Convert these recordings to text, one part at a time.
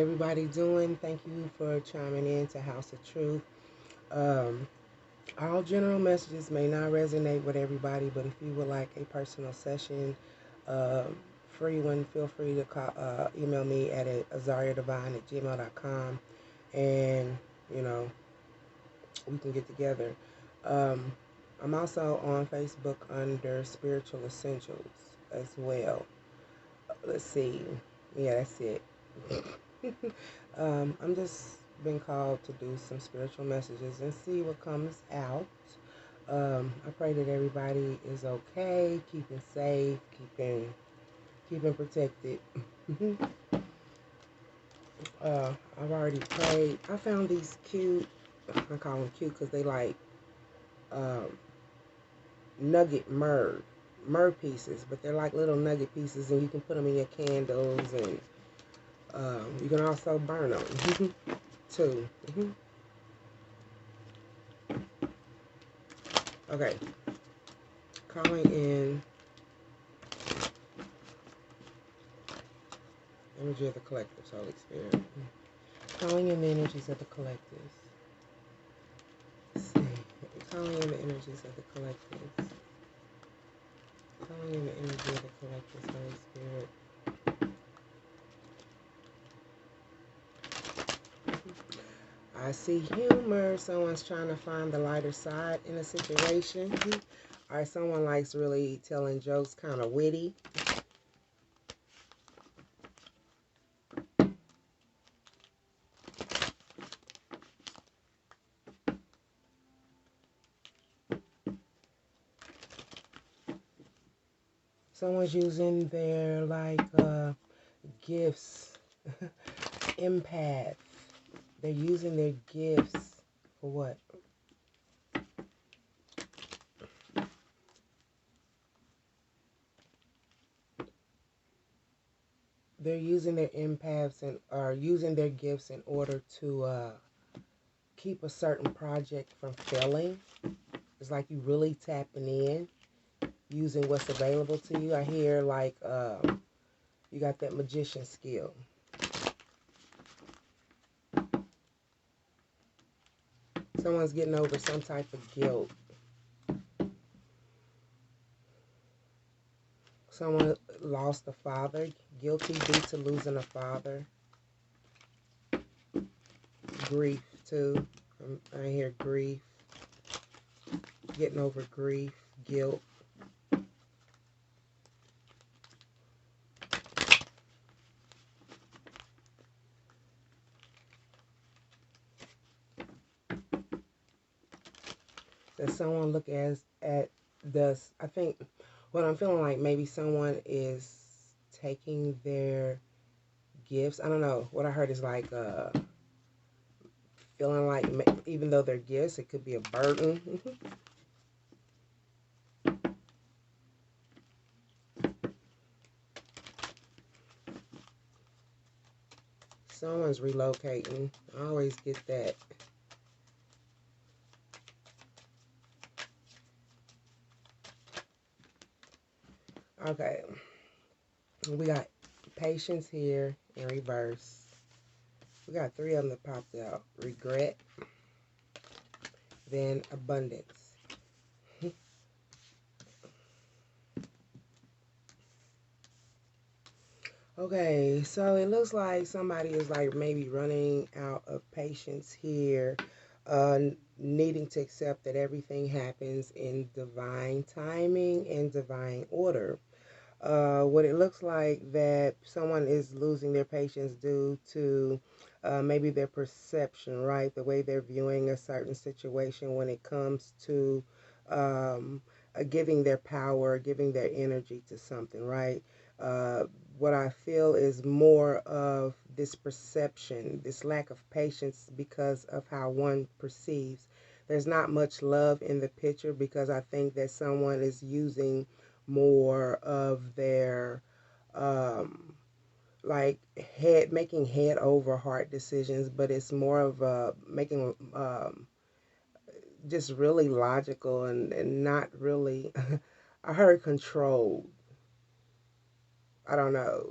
everybody doing? Thank you for chiming in to House of Truth. Um, all general messages may not resonate with everybody, but if you would like a personal session, free one, feel free to email me at AZARIADEVINE@gmail.com, and you know we can get together. Um, I'm also on Facebook under Spiritual Essentials as well. Let's see. Yeah, that's it. I'm just been called to do some spiritual messages and see what comes out. I pray that everybody is okay, keeping safe, keeping protected. I've already prayed. I found these cute. I call them cute because they like um, nugget myrrh pieces, but they're like little nugget pieces, and you can put them in your candles, and you can also burn them too. Okay, calling in energy of the collectives, Holy Spirit. Calling in the energies of the collectives. Let's see. Calling in the energies of the collectives. Calling in the energy of the collectives, Holy Spirit. I see humor. Someone's trying to find the lighter side in a situation. Or someone likes really telling jokes, kind of witty. Someone's using their gifts. Empath. They're using their gifts for what? They're using their empaths and are using their gifts in order to keep a certain project from failing. It's like you really tapping in, using what's available to you. I hear you got that magician skill. Someone's getting over some type of guilt. Someone lost a father, guilty due to losing a father. Grief too. I hear grief. Getting over grief, guilt. Does someone look at does I think what I'm feeling like maybe someone is taking their gifts. I don't know. What I heard is feeling like even though they're gifts, it could be a burden. Someone's relocating. I always get that. Okay. We got patience here in reverse. We got 3 of them that popped out. Regret, then abundance. Okay, so it looks like somebody is like maybe running out of patience here, needing to accept that everything happens in divine timing and divine order. What it looks like that someone is losing their patience due to maybe their perception, right? The way they're viewing a certain situation when it comes to giving their power, giving their energy to something, right? What I feel is more of this perception, this lack of patience because of how one perceives. There's not much love in the picture because I think that someone is using more of their like making head over heart decisions, but it's more of making just really logical and not really I heard controlled. I don't know,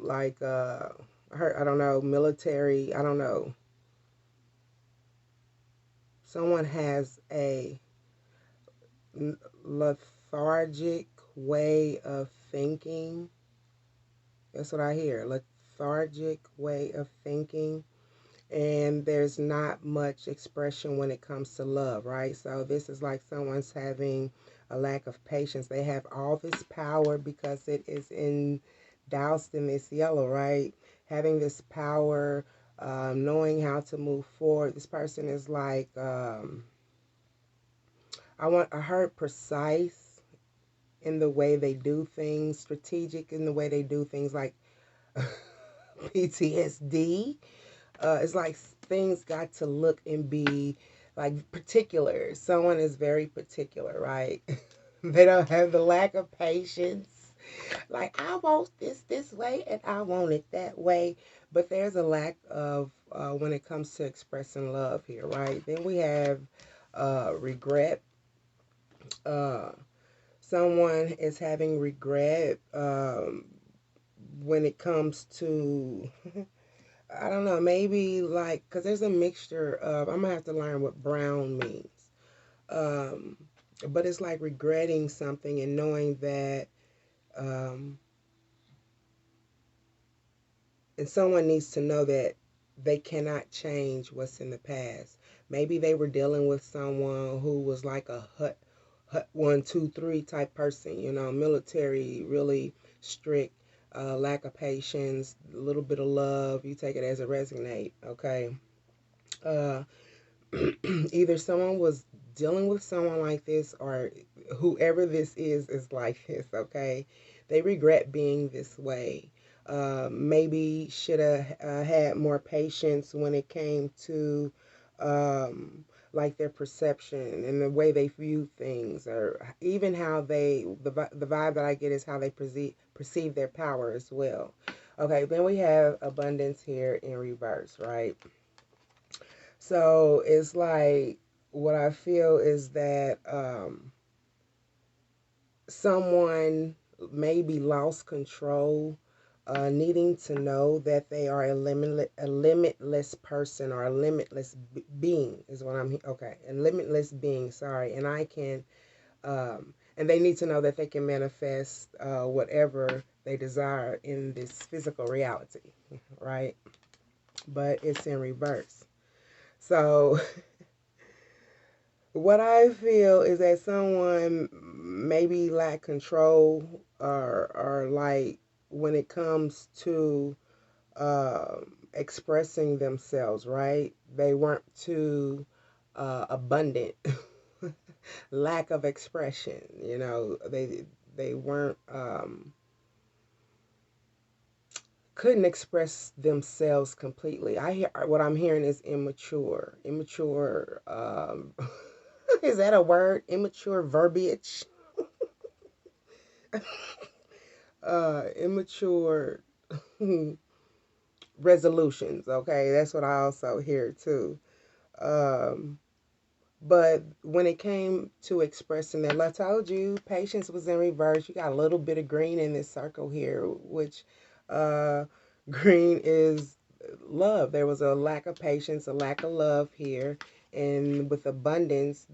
I don't know, military, I don't know. Someone has a lethargic way of thinking. That's what I hear. Lethargic way of thinking. And there's not much expression when it comes to love, right? So this is like someone's having a lack of patience. They have all this power because it is doused in this yellow, right? Having this power, knowing how to move forward. This person is like, I heard precise in the way they do things, strategic in the way they do things, like PTSD. It's like things got to look and be like particular. Someone is very particular, right? They don't have the lack of patience. Like, I want this way and I want it that way. But there's a lack of when it comes to expressing love here, right? Then we have regret. Uh, Someone is having regret when it comes to I don't know, maybe like, because there's a mixture of, I'm going to have to learn what brown means. Um, but it's like regretting something and knowing that, um, and someone needs to know that they cannot change what's in the past. Maybe they were dealing with someone who was like a hut 1, 2, 3 type person, military, really strict, lack of patience, a little bit of love. You take it as a resonate, okay? Uh, Either someone was dealing with someone like this or whoever this is like this, okay? They regret being this way. Maybe should have had more patience when it came to like their perception and the way they view things, or even how the vibe that I get is how they perceive their power as well. Okay, then we have abundance here in reverse, right? So it's like what I feel is that someone maybe lost control, needing to know that they are a limitless person or a limitless being is what okay, a limitless being. Sorry, and I can, and they need to know that they can manifest whatever they desire in this physical reality, right? But it's in reverse. So what I feel is that someone maybe lack control or like when it comes to expressing themselves, right? They weren't too abundant. Lack of expression, they weren't couldn't express themselves completely. I hear what I'm hearing is immature. Immature. Is that a word? Immature verbiage. Immature resolutions. Okay, that's what I also hear too. Um, but when it came to expressing that, like I told you, patience was in reverse. You got a little bit of green in this circle here, which uh, green is love. There was a lack of patience, a lack of love here. And with abundance,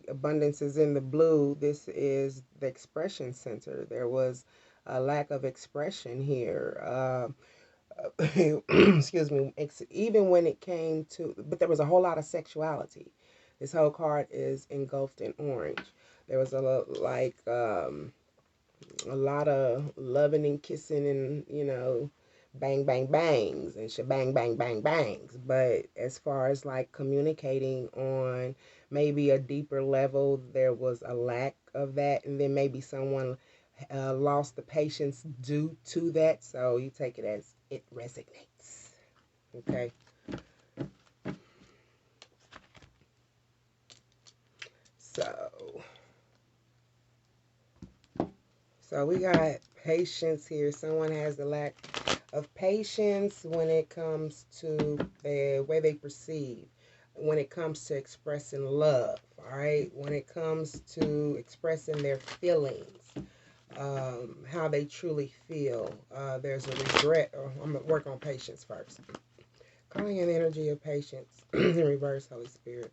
abundance is in the blue. This is the expression center. There was a lack of expression here. Excuse me. Even when it came to, but there was a whole lot of sexuality. This whole card is engulfed in orange. There was a lot of loving and kissing and bang bang bangs and bang bang bang bangs. But as far as like communicating on maybe a deeper level, there was a lack of that, and then maybe someone lost the patience due to that. So you take it as it resonates. Okay. So we got patience here. Someone has the lack of patience when it comes to the way they perceive, when it comes to expressing love, all right? When it comes to expressing their feelings. how they truly feel. There's a regret. Oh, I'm going to work on patience first. Calling in the energy of patience in reverse, Holy Spirit.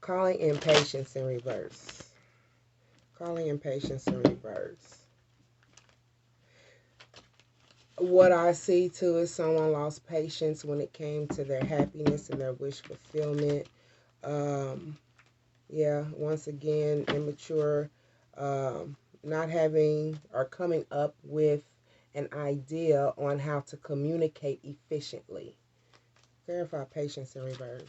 Calling in patience in reverse. Calling in patience in reverse. What I see too is someone lost patience when it came to their happiness and their wish fulfillment. Um, yeah, once again, immature, not having or coming up with an idea on how to communicate efficiently. Clarify patience in reverse.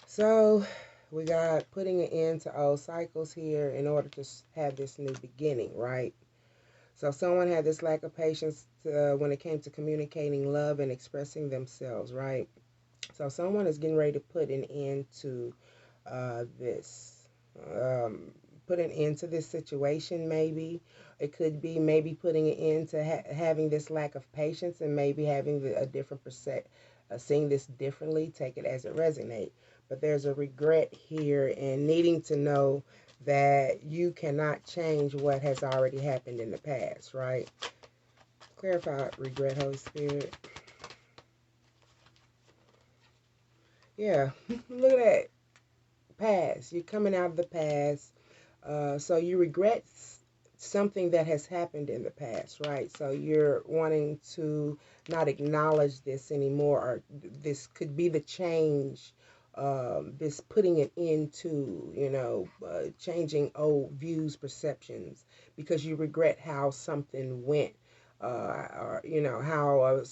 So we got putting an end to old cycles here in order to have this new beginning, right? So someone had this lack of patience when it came to communicating love and expressing themselves, right? So someone is getting ready to put an end to this. Put an end to this situation, maybe. It could be maybe putting an end to having this lack of patience and maybe having a different seeing this differently, take it as it resonates. But there's a regret here and needing to know that you cannot change what has already happened in the past, right? Clarify regret, Holy Spirit. Yeah, look at that. Past. You're coming out of the past. So you regret something that has happened in the past, right? So you're wanting to not acknowledge this anymore, or this could be the change, this putting an end to, changing old views, perceptions, because you regret how something went, or, how a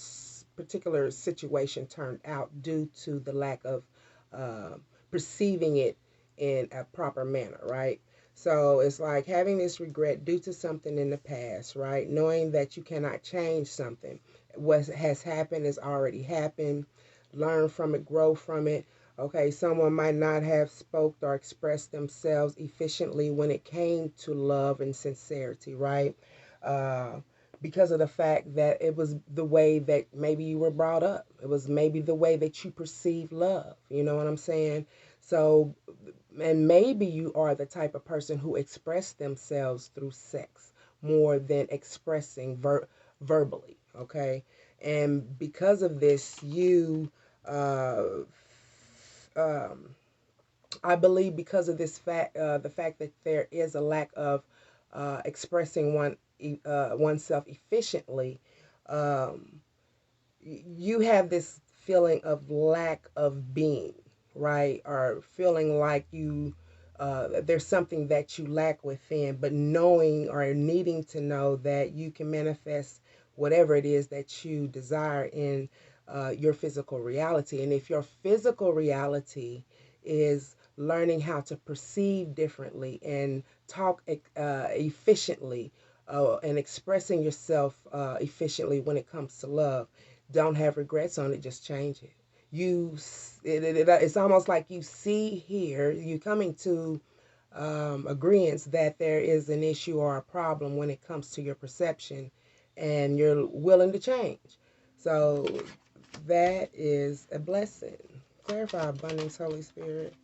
particular situation turned out due to the lack of uh, perceiving it in a proper manner, right? So it's like having this regret due to something in the past, right? Knowing that you cannot change something. What has happened has already happened. Learn from it, grow from it. Okay, someone might not have spoke or expressed themselves efficiently when it came to love and sincerity, right? Uh, because of the fact that it was the way that maybe you were brought up. It was maybe the way that you perceive love. You know what I'm saying? So, and maybe you are the type of person who express themselves through sex more than expressing verbally, okay? And because of this, uh, um, I believe because of this fact, the fact that there is a lack of expressing oneself efficiently, um, you have this feeling of lack of being, right? Or feeling like there's something that you lack within, but knowing or needing to know that you can manifest whatever it is that you desire in your physical reality. And if your physical reality is learning how to perceive differently and talk efficiently and expressing yourself efficiently when it comes to love, don't have regrets on it, just change it. It's almost like you see here, you coming to agreements that there is an issue or a problem when it comes to your perception, and you're willing to change. So that is a blessing. Clarify abundance, Holy Spirit.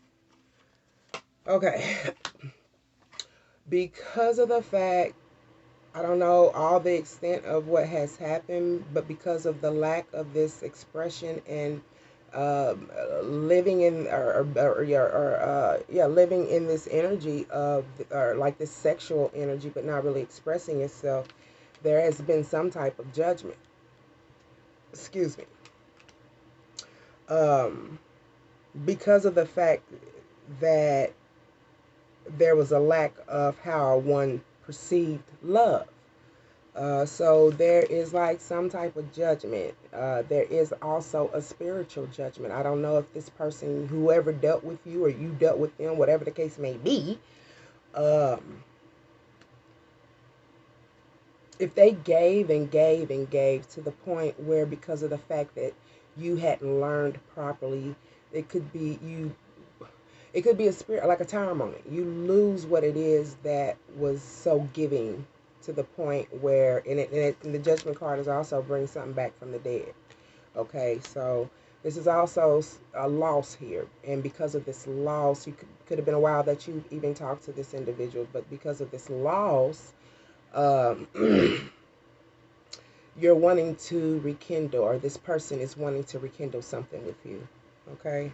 Okay. Because of the fact, I don't know all the extent of what has happened, but because of the lack of this expression and living in living in this energy of or like this sexual energy, but not really expressing itself, there has been some type of judgment. Excuse me. Um, because of the fact that there was a lack of how one perceived love. So there is like some type of judgment. There is also a spiritual judgment. I don't know if this person, whoever dealt with you or you dealt with them, whatever the case may be, um, if they gave and gave and gave to the point where because of the fact that you hadn't learned properly, it could be you. It could be a spirit, like a tower moment. You lose what it is that was so giving to the point where, and the judgment card is also bring something back from the dead. Okay, so This is also a loss here, and because of this loss, you could have been a while that you even talked to this individual, but because of this loss, um, you're wanting to rekindle, or this person is wanting to rekindle something with you. Okay,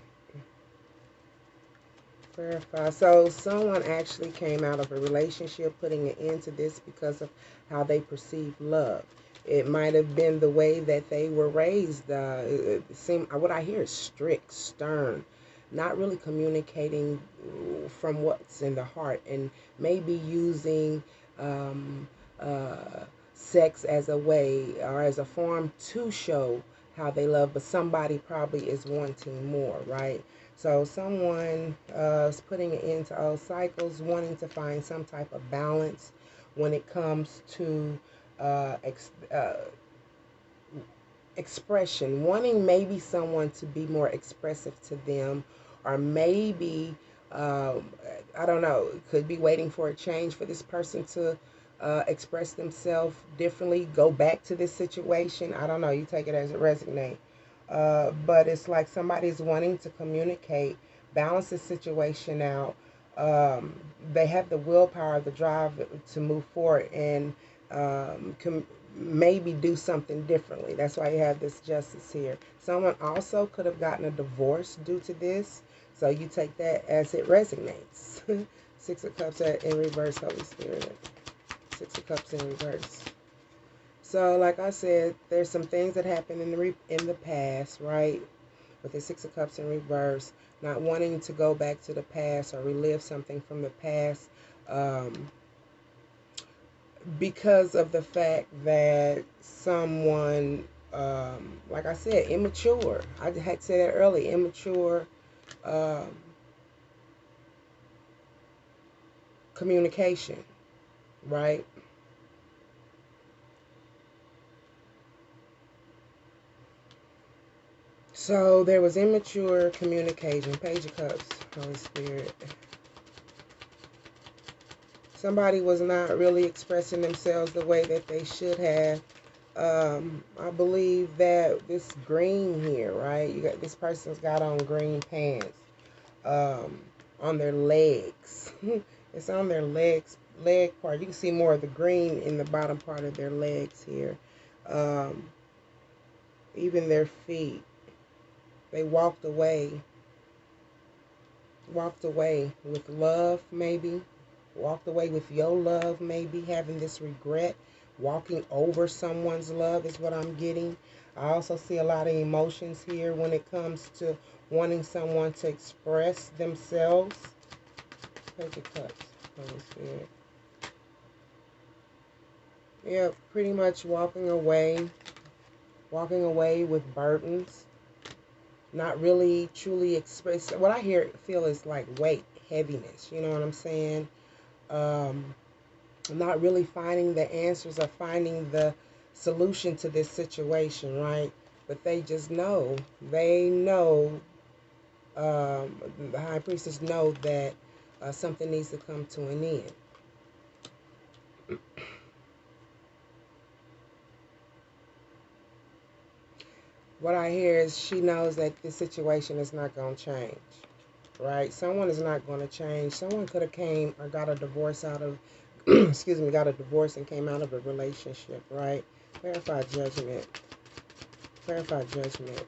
clarify. So someone actually came out of a relationship, putting an end to this because of how they perceive love. It might have been the way that they were raised. It seemed, what I hear is strict, stern, not really communicating from what's in the heart, and maybe using um, sex as a way or as a form to show how they love, but somebody probably is wanting more, right? So someone is putting it into old cycles, wanting to find some type of balance when it comes to uh, ex- uh, expression, wanting maybe someone to be more expressive to them, or maybe, um, I don't know, could be waiting for a change for this person to express themselves differently, go back to this situation. I don't know, you take it as it resonates. But it's like somebody's wanting to communicate, balance the situation out. Um, they have the willpower, the drive to move forward, and maybe do something differently. That's why you have this justice here. Someone also could have gotten a divorce due to this. So you take that as it resonates. Six of Cups in reverse, Holy Spirit. Six of Cups in reverse. So, like I said, there's some things that happened in the past, right? With the Six of Cups in reverse, not wanting to go back to the past or relive something from the past, um, because of the fact that someone, like I said, immature. I had said that earlier, immature um, communication, right? So there was immature communication. Page of Cups, Holy Spirit. Somebody was not really expressing themselves the way that they should have. I believe that this green here, right? You got this person's got on green pants um, on their legs. It's on their leg part. You can see more of the green in the bottom part of their legs here. Um, Even their feet. They walked away with love, maybe. Walked away with your love, maybe. Having this regret. Walking over someone's love is what I'm getting. I also see a lot of emotions here when it comes to wanting someone to express themselves. Page of Cups, Holy Spirit. Yeah, pretty much walking away with burdens, not really truly express. What I feel is like weight, heaviness. You know what I'm saying? Um, Not really finding the answers or finding the solution to this situation, right? But they just know. They know. The high priestess know that something needs to come to an end. What I hear is she knows that this situation is not going to change, right? Someone is not going to change. Someone could have came or got a divorce out of, excuse me, got a divorce and came out of a relationship, right? Clarify judgment. Clarify judgment.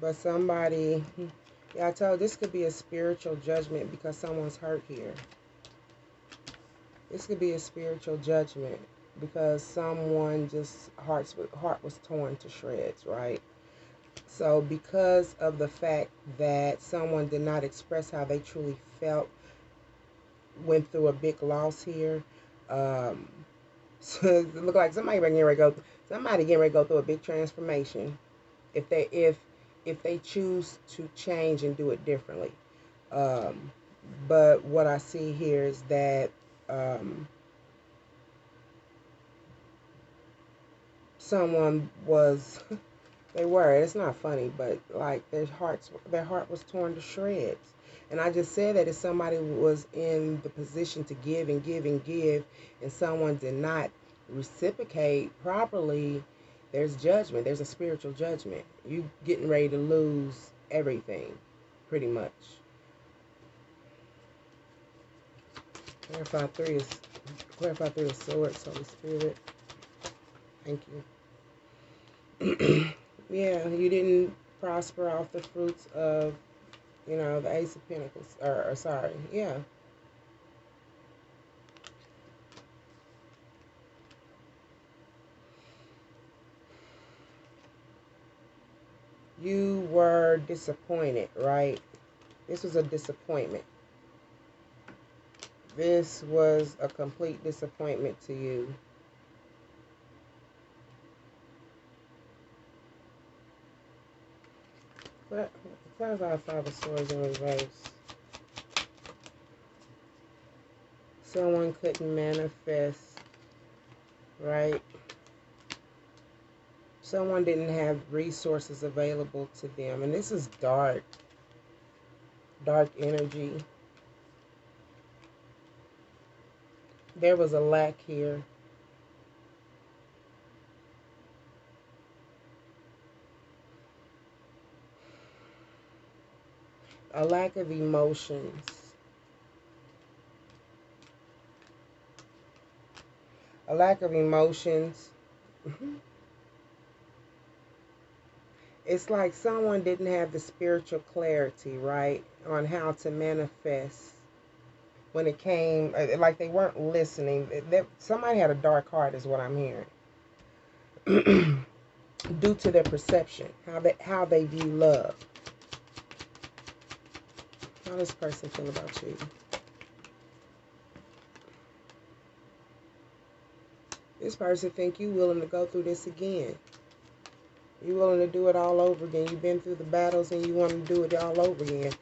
But somebody, yeah, I told this could be a spiritual judgment because someone's hurt here. This could be a spiritual judgment because someone just heart was torn to shreds, right? So because of the fact that someone did not express how they truly felt, went through a big loss here. Um, so it looked like somebody getting ready to go through a big transformation if they choose to change and do it differently. Um, but what I see here is that um, someone was they were. It's not funny, but like their heart was torn to shreds. And I just said that if somebody was in the position to give and give and give, and someone did not reciprocate properly, There's judgment. There's a spiritual judgment. You getting ready to lose everything, pretty much. Clarify through the swords, Holy Spirit. Thank you. Yeah, you didn't prosper off the fruits of, the Ace of Pentacles. Or sorry, yeah. You were disappointed, right? This was a disappointment. This was a complete disappointment to you. Clarify Five of Swords in reverse. Someone couldn't manifest, right? Someone didn't have resources available to them. And this is dark energy. There was a lack here. A lack of emotions. A lack of emotions. It's like someone didn't have the spiritual clarity, right, on how to manifest when it came, like they weren't listening. Somebody had a dark heart is what I'm hearing. Due to their perception, how they view love. How does this person feel about you? This person think you willing to go through this again. You willing to do it all over again. You've been through the battles and you want to do it all over again.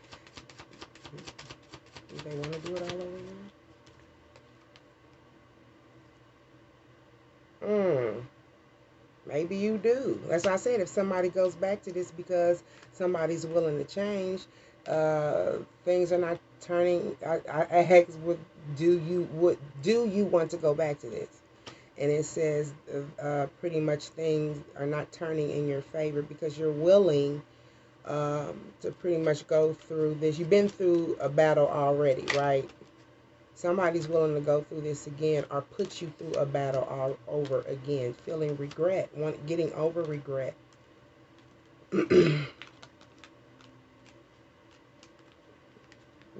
Do they want to do it all over again? Maybe you do. That's why I said if somebody goes back to this because somebody's willing to change, things are not turning. I asked, do you want to go back to this? And it says pretty much things are not turning in your favor because you're willing to pretty much go through this. You've been through a battle already, right? Somebody's willing to go through this again or put you through a battle all over again. Feeling regret, getting over regret.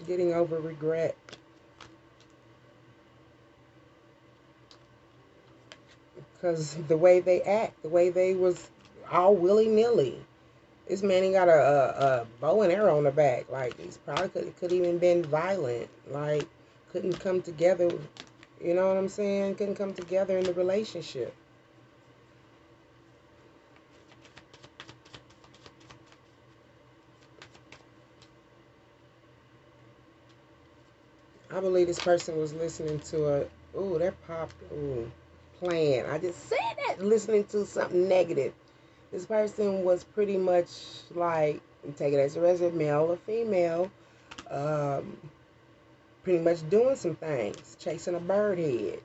Getting over regret. Because the way they act, the way they was all willy-nilly. This man ain't got a bow and arrow on the back. Like, he's probably could even been violent. Like, couldn't come together. You know what I'm saying? Couldn't come together in the relationship. I believe this person was listening to that popped, playing. I just said that, listening to something negative. This person was pretty much like, take it as a resident, male or female, pretty much doing some things, chasing a bird head.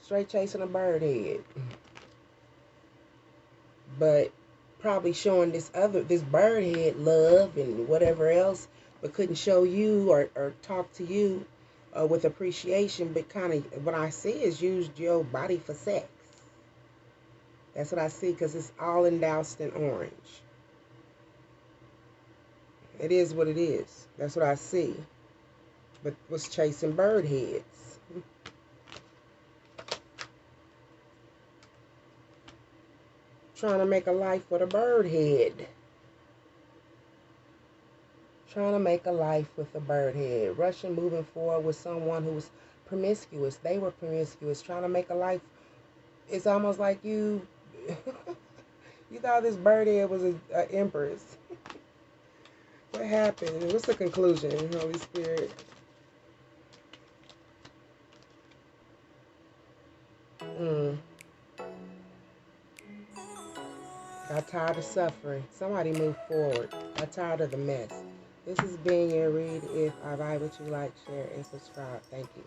Straight chasing a bird head. But probably showing this bird head love and whatever else, but couldn't show you or talk to you with appreciation, but kind of what I see is used your body for sex. That's what I see because it's all endoused in orange. It is what it is. That's what I see. But was chasing bird heads. Trying to make a life with a bird head. Trying to make a life with a bird head. Rushing, moving forward with someone who was promiscuous. They were promiscuous. Trying to make a life. It's almost like you you thought this bird head was an empress. What happened? What's the conclusion, Holy Spirit? Got tired of suffering. Somebody move forward. Got tired of the mess. This has been your read. If I like what you like, share, and subscribe. Thank you.